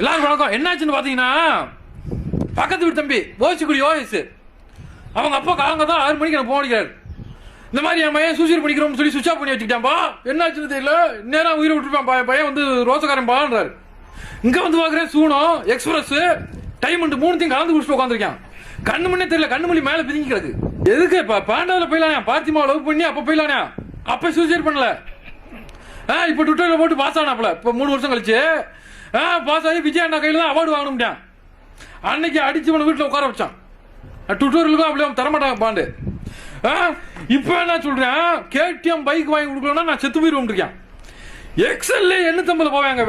எல்லாரும் வணக்கம். என்னாச்சுன்னு பார்த்தீங்கன்னா, பக்கத்து வீட்டு தம்பி ஓசிக்குடி ஓஎஸ் அவங்க அப்பா காலங்க தான் 6 மணிக்கு எனக்கு போன் அடிக்கிறாரு. இந்த மாதிரி என் பையன் சூசைட் பண்ணிக்கிறோம்னு சொல்லி சுவிச் ஆஃப் பண்ணி வச்சுக்கிட்டான்பா. என்னாச்சுன்னு தெரியல, நேரம் உயிரை விட்டுருப்பான் பையன் வந்து ரோசக்காரன் பான்றாரு. இங்கே வந்து பார்க்குறேன் சூனம் எக்ஸ்பிரஸ் டைம் 3 கலந்து குடிச்சிட்டு உட்காந்துருக்கான். கண்ணு மண்ணே தெரியல, கண்ணு மொழி மேலே பிதிங்கி கிடக்கு. எதுக்கு இப்போ பாண்டாவில் போயிடலானே, பார்த்திமா லவ் பண்ணி அப்போ போயிடலானே, அப்போ சூசைட் பண்ணல. இப்போ ட்விட்டரில் போட்டு பாஸ் ஆனாப்ல. இப்போ 3 வருஷம் கழிச்சு பாஸ் ஆகி விஜய் அண்ணா கையில் தான் அவார்டு வாங்கணும்ட்டான். அன்னைக்கு அடிச்சு உன வீட்டில் உட்கார வச்சான். ட்விட்டருக்கும் அப்படியே தரமாட்டாங்க பாண்டு. இப்போ என்ன சொல்றேன், கேடிஎம் பைக் வாங்கி கொடுக்கலன்னா நான் செத்து போயிருவோம் இருக்கேன். எக்ஸல்ல 850 போவாங்க.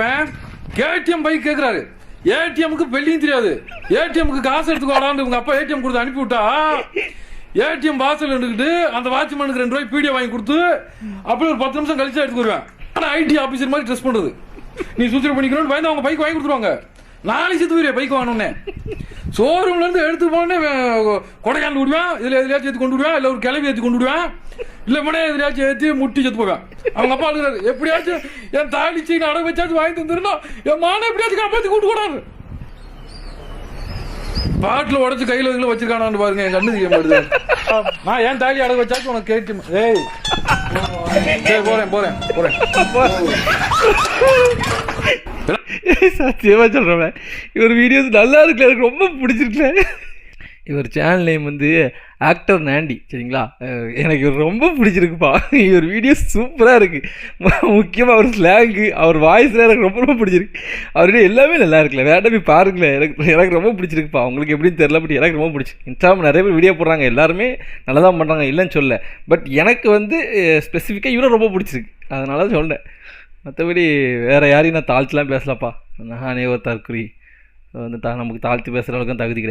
கேடிஎம் பைக் கேட்குறாரு. ஏடிஎம்க்கு பெல்லியும் தெரியாது. ஏடிஎம்க்கு காசு எடுத்துக்கோடான்னு உங்க அப்பா ஏடிஎம் கொடுத்து அனுப்பி விட்டா, ஏடிஎம் வாசல் எடுத்துக்கிட்டு அந்த வாட்ச்மேனுக்கு 2 ரூபாய் பீடியை வாங்கி கொடுத்து அப்படியே ஒரு 10 நிமிஷம் கழிச்சு எடுத்து வருவேன். ஆனால் ஐடி ஆஃபீஸர் மாதிரி ட்ரெஸ் பண்ணுறது. நீ சூசைட் பண்ணிக்கணும்னு பயந்து அவங்க பைக் வாங்கி கொடுத்துருவாங்க. நாளைக்கு செத்து போயிருவேன் பைக் வாங்கணும்னே. ஷோரூம்ல இருந்து எடுத்து போனே கொடைக்கானல் விடுவேன், இதுல எதுலையாச்சும் ஏற்றி கொண்டு விடுவேன், இல்லை ஒரு கிளவி ஏற்றி கொண்டு விடுவேன், இல்லை மனே எதுலையாச்சும் ஏற்றி முட்டி செத்து போவேன். அவங்க அப்பா அழுகிறாரு, எப்படியாச்சும் என் தாலி செயின் அடகு வச்சாச்சும் வாங்கி தந்துருந்தா என் மான எப்படியாச்சும் காப்பாற்றி கூட்டு கூடாது. பாட்டில் உடச்சு கையில் இதில் வச்சிருக்கானான்னு பாருங்க, என் கண்ணு செய்ய மாட்டேது. நான் ஏன் தாலி அடகு வச்சாச்சும் உனக்கு கேட்டு. ஏய் சரி போறேன். சத்தியமா சொல்கிறேன், இவர் வீடியோஸ் நல்லா இருக்குல்ல, எனக்கு ரொம்ப பிடிச்சிருக்கல. இவர் சேனல் நேம் வந்து ஆக்டர் நாண்டி, சரிங்களா? எனக்கு இவர் ரொம்ப பிடிச்சிருக்குப்பா. இவர் வீடியோஸ் சூப்பராக இருக்குது. முக்கியமாக அவர் ஸ்லாங்கு, அவர் வாய்ஸில் எனக்கு ரொம்ப பிடிச்சிருக்கு. அவருடைய எல்லாமே நல்லா இருக்குல்ல, வேண்டாம் போய் பாருங்களேன். எனக்கு ரொம்ப பிடிச்சிருக்குப்பா. உங்களுக்கு எப்படின்னு தெரியல, பட் எனக்கு ரொம்ப பிடிச்சிருக்கு. இன்ஸ்டாகிராம் நிறைய பேர் வீடியோ போடுறாங்க, எல்லாருமே நல்லா தான் பண்ணுறாங்க, இல்லைன்னு சொல்ல. பட் எனக்கு வந்து ஸ்பெசிஃபிக்காக இவரை ரொம்ப பிடிச்சிருக்கு, அதனால தான் சொன்னேன். மற்றபடி வேறு யாரையும் நான் தாழ்த்துலாம் பேசலப்பா. நானே ஒரு தற்குறி வந்து நமக்கு தாழ்த்து பேசுகிற அளவுக்கு தகுதி கிடையாது.